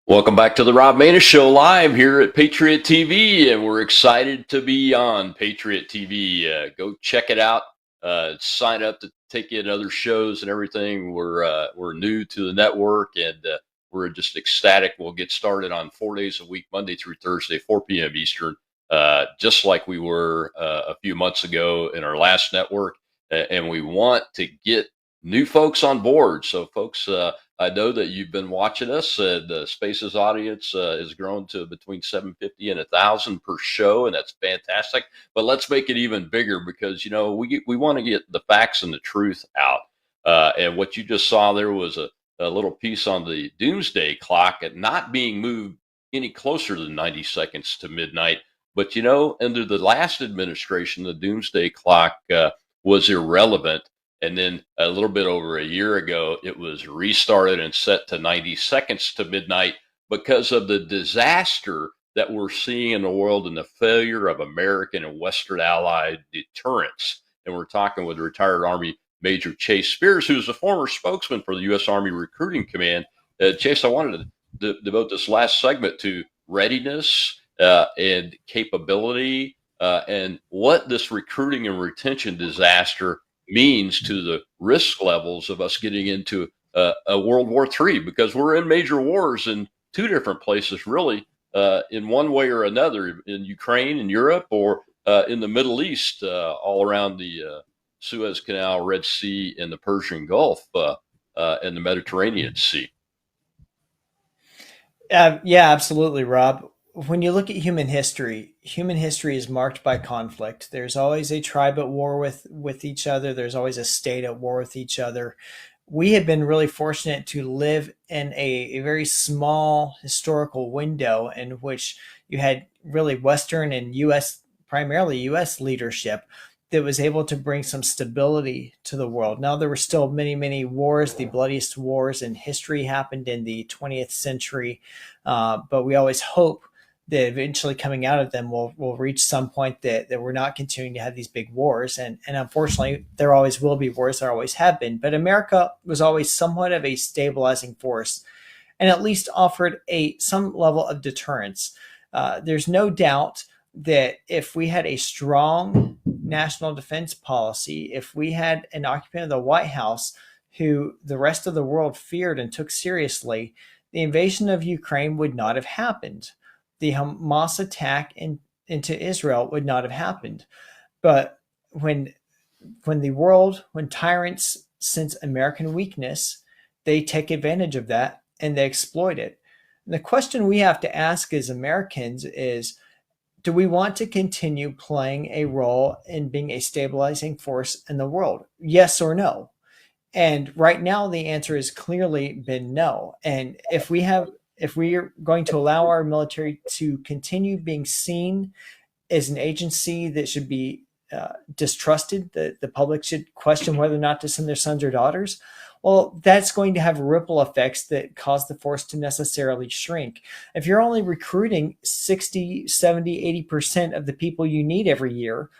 Welcome back to the Rob Maness Show live here at Patriot TV, and we're excited to be on Patriot TV. Go check it out. Sign up to take in other shows and everything. We're new to the network, and we're just ecstatic. We'll get started on 4 days a week, Monday through Thursday, 4 p.m. Eastern, just like we were a few months ago in our last network. And we want to get new folks on board. So, folks. I know that you've been watching us. The Spaces audience has grown to between 750 and 1,000 per show, and that's fantastic. But let's make it even bigger because we want to get the facts and the truth out. And what you just saw there was a little piece on the doomsday clock and not being moved any closer than 90 seconds to midnight. But under the last administration, the doomsday clock was irrelevant. And then a little bit over a year ago, it was restarted and set to 90 seconds to midnight because of the disaster that we're seeing in the world and the failure of American and Western allied deterrence. And we're talking with retired Army Major Chase Spears, who's a former spokesman for the U.S. Army Recruiting Command. Chase, I wanted to devote this last segment to readiness and capability and what this recruiting and retention disaster means to the risk levels of us getting into a World War III, because we're in major wars in two different places, really, in one way or another, in Ukraine and Europe, or in the Middle East, all around the Suez Canal, Red Sea, and the Persian Gulf, and the Mediterranean Sea. Yeah, absolutely, Rob. When you look at human history is marked by conflict. There's always a tribe at war with each other. There's always a state at war with each other. We have been really fortunate to live in a very small historical window in which you had really Western and U.S., primarily U.S. leadership that was able to bring some stability to the world. Now, there were still many, many wars. The bloodiest wars in history happened in the 20th century, but we always hope that eventually coming out of them we'll reach some point that we're not continuing to have these big wars. And unfortunately, there always will be wars. There always have been. But America was always somewhat of a stabilizing force and at least offered some level of deterrence. There's no doubt that if we had a strong national defense policy, if we had an occupant of the White House who the rest of the world feared and took seriously, the invasion of Ukraine would not have happened. The Hamas attack into Israel would not have happened. But when when tyrants sense American weakness, they take advantage of that and they exploit it. And the question we have to ask as Americans is, do we want to continue playing a role in being a stabilizing force in the world? Yes or no? And right now, the answer has clearly been no. And if we are going to allow our military to continue being seen as an agency that should be distrusted, that the public should question whether or not to send their sons or daughters, well, that's going to have ripple effects that cause the force to necessarily shrink. If you're only recruiting 60, 70, 80% of the people you need every year,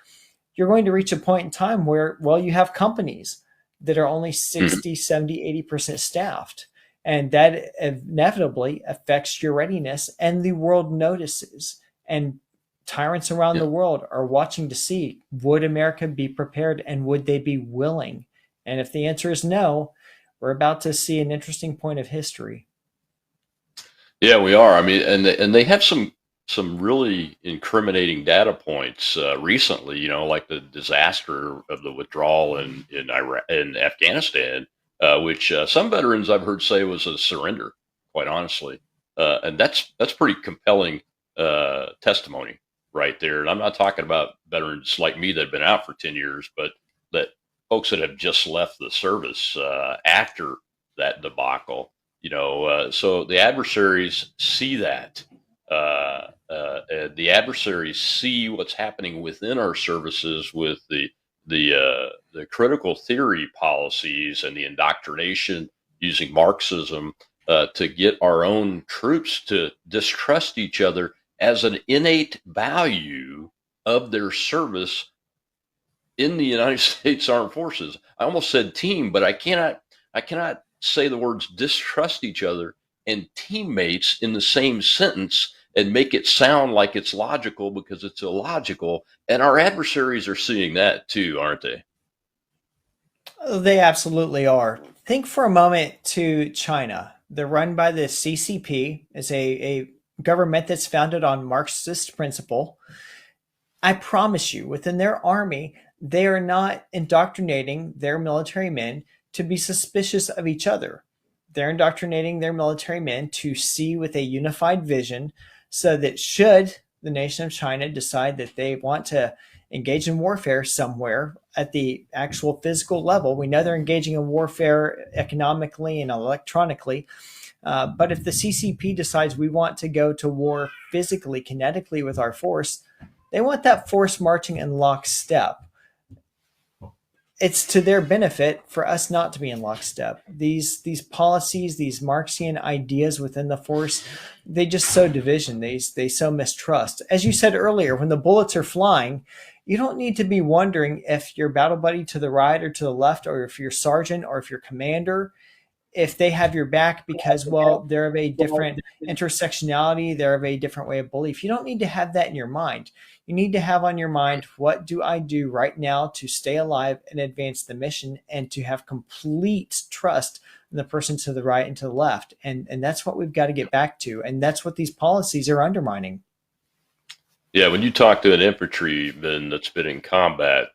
you're going to reach a point in time where, well, you have companies that are only 60, 70, 80% staffed. And that inevitably affects your readiness, and the world notices. And tyrants around Yeah. the world are watching to see, would America be prepared and would they be willing? And if the answer is no, we're about to see an interesting point of history. Yeah, we are. I mean, and they have some really incriminating data points recently. Like the disaster of the withdrawal in Iraq, in Afghanistan, which some veterans I've heard say was a surrender. Quite honestly, and that's pretty compelling testimony right there. And I'm not talking about veterans like me that have been out for 10 years, but that folks that have just left the service after that debacle. So the adversaries see that. The adversaries see what's happening within our services with the critical theory policies and the indoctrination using Marxism to get our own troops to distrust each other as an innate value of their service in the United States Armed Forces. I almost said team, but I cannot say the words distrust each other and teammates in the same sentence and make it sound like it's logical because it's illogical. And our adversaries are seeing that too, aren't they? They absolutely are. Think for a moment to China. They're run by the CCP, is a government that's founded on Marxist principle. I promise you, within their army, they are not indoctrinating their military men to be suspicious of each other. They're indoctrinating their military men to see with a unified vision so that should the nation of China decide that they want to engage in warfare somewhere at the actual physical level, we know they're engaging in warfare economically and electronically. But if the CCP decides we want to go to war physically, kinetically with our force, they want that force marching in lockstep. It's to their benefit for us not to be in lockstep. These policies, these Marxian ideas within the force, they just sow division. They sow mistrust. As you said earlier, when the bullets are flying, you don't need to be wondering if your battle buddy to the right or to the left, or if your sergeant or if your commander, if they have your back because, well, they're of a different intersectionality, they're of a different way of belief. You don't need to have that in your mind. You need to have on your mind, what do I do right now to stay alive and advance the mission, and to have complete trust in the person to the right and to the left. And that's what we've got to get back to. And that's what these policies are undermining. Yeah, when you talk to an infantryman that's been in combat,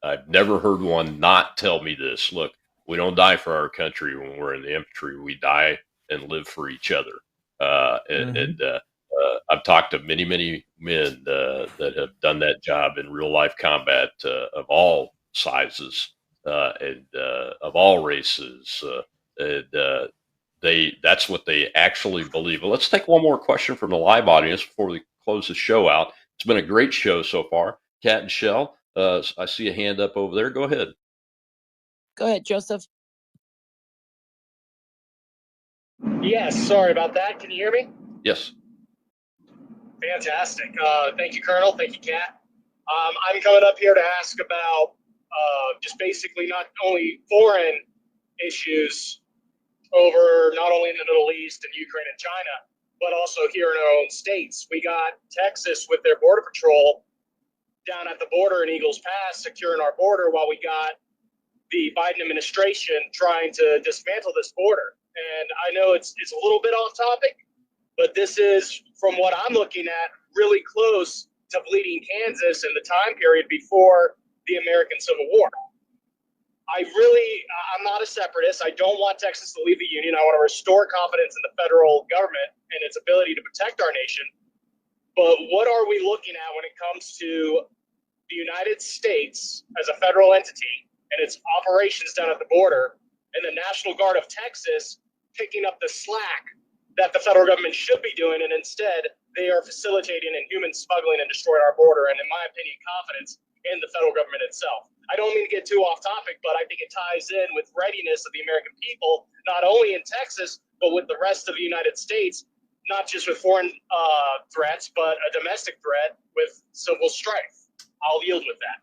I've never heard one not tell me this. Look, we don't die for our country when we're in the infantry. We die and live for each other. And Mm-hmm. I've talked to many, many men that have done that job in real life combat of all sizes and of all races. And that's what they actually believe. Well, let's take one more question from the live audience before we close the show out. It's been a great show so far. Kat and Shell, I see a hand up over there. Go ahead. Go ahead, Joseph. Yes, sorry about that. Can you hear me? Yes. Fantastic. Thank you, Colonel. Thank you, Kat. I'm coming up here to ask about just basically not only foreign issues over not only in the Middle East and Ukraine and China, but also here in our own states. We got Texas with their Border Patrol down at the border in Eagles Pass securing our border, while we got the Biden administration trying to dismantle this border. And I know it's a little bit off topic, but this is, from what I'm looking at, really close to bleeding Kansas in the time period before the American Civil War. I'm not a separatist. I don't want Texas to leave the Union. I want to restore confidence in the federal government and its ability to protect our nation. But what are we looking at when it comes to the United States as a federal entity and its operations down at the border, and the National Guard of Texas picking up the slack that the federal government should be doing, and instead they are facilitating and human smuggling and destroying our border, and in my opinion, confidence in the federal government itself. I don't mean to get too off topic, but I think it ties in with readiness of the American people, not only in Texas, but with the rest of the United States, not just with foreign threats, but a domestic threat with civil strife. I'll yield with that.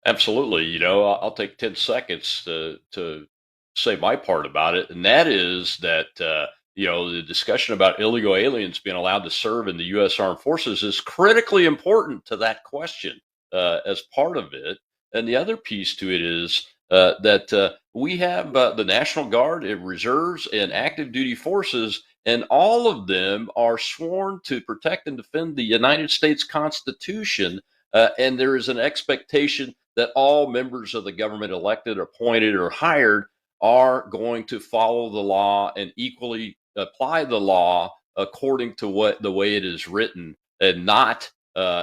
Absolutely. You know, I'll take 10 seconds to say my part about it. And that is that, the discussion about illegal aliens being allowed to serve in the U.S. Armed Forces is critically important to that question as part of it. And the other piece to it is that we have the National Guard, reserves, and active duty forces, and all of them are sworn to protect and defend the United States Constitution. And there is an expectation that all members of the government, elected, appointed, or hired, are going to follow the law and equally apply the law according to what the way it is written, and not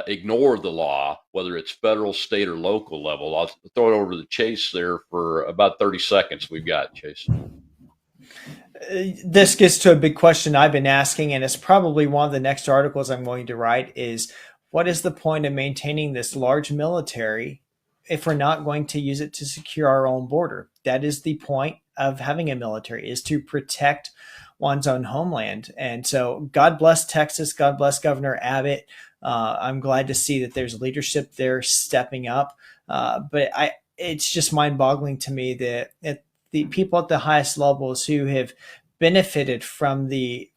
ignore the law, whether it's federal, state, or local level. I'll throw it over to Chase there for about 30 seconds. We've got Chase. This gets to a big question I've been asking, and it's probably one of the next articles I'm going to write, is what is the point of maintaining this large military if we're not going to use it to secure our own border? That is the point of having a military, is to protect one's own homeland. And so God bless Texas. God bless Governor Abbott. I'm glad to see that there's leadership there stepping up. It's just mind boggling to me that the people at the highest levels who have benefited from the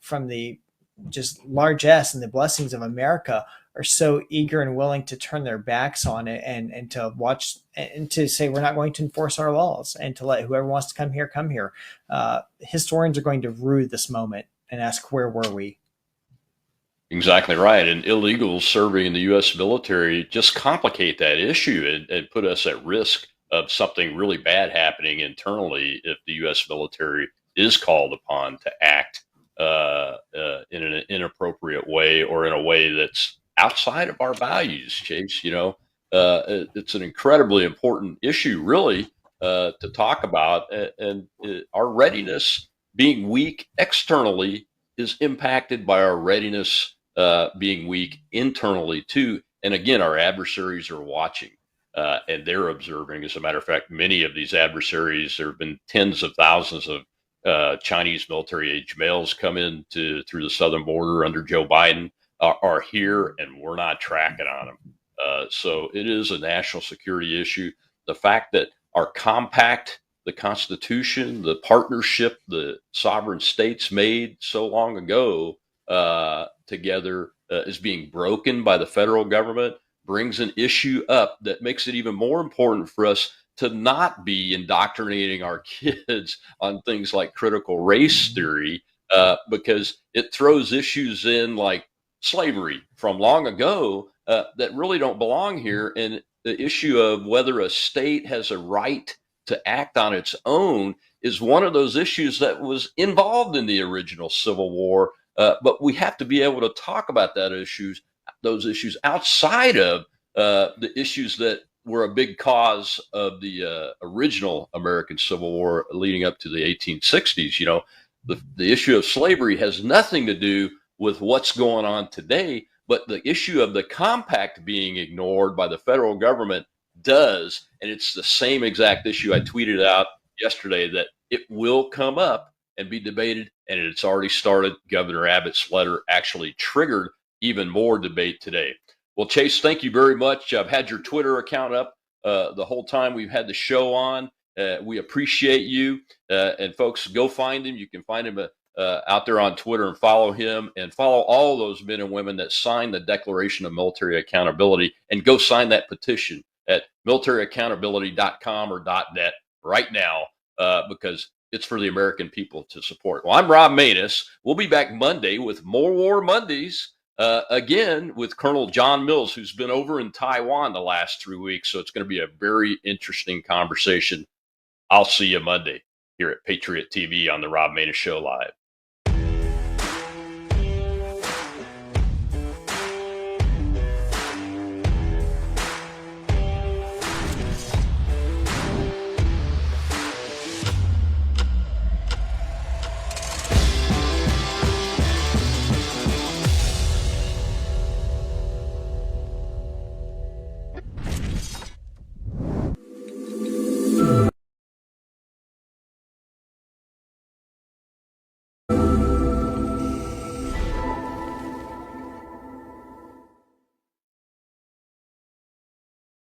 just largesse and the blessings of America are so eager and willing to turn their backs on it and to watch and to say we're not going to enforce our laws and to let whoever wants to come here come here. Historians are going to rue this moment and ask, where were we? Exactly right. And illegals serving in the U.S. military just complicate that issue and put us at risk of something really bad happening internally if the U.S. military is called upon to act in an inappropriate way or in a way that's outside of our values, Chase. It's an incredibly important issue, really, to talk about. And our readiness being weak externally is impacted by our readiness being weak internally too. And again, our adversaries are watching and they're observing. As a matter of fact, many of these adversaries, there have been tens of thousands of Chinese military age males come in through the southern border under Joe Biden are here, and we're not tracking on them. So it is a national security issue. The fact that our compact, the Constitution, the partnership the sovereign states made so long ago together is being broken by the federal government brings an issue up that makes it even more important for us to not be indoctrinating our kids on things like critical race theory because it throws issues in like slavery from long ago that really don't belong here. And the issue of whether a state has a right to act on its own is one of those issues that was involved in the original Civil War. But we have to be able to talk about those issues outside of the issues that were a big cause of the original American Civil War leading up to the 1860s. The issue of slavery has nothing to do with what's going on today, but the issue of the compact being ignored by the federal government does. And it's the same exact issue I tweeted out yesterday that it will come up and be debated. And it's already started. Governor Abbott's letter actually triggered even more debate today. Well, Chase, thank you very much. I've had your Twitter account up the whole time we've had the show on. We appreciate you. And folks, go find him. You can find him out there on Twitter and follow him and follow all those men and women that signed the Declaration of Military Accountability and go sign that petition at militaryaccountability.com or .net right now because it's for the American people to support. Well, I'm Rob Maness. We'll be back Monday with more War Mondays. Again, with Colonel John Mills, who's been over in Taiwan the last 3 weeks. So it's going to be a very interesting conversation. I'll see you Monday here at Patriot TV on the Rob Maness Show Live.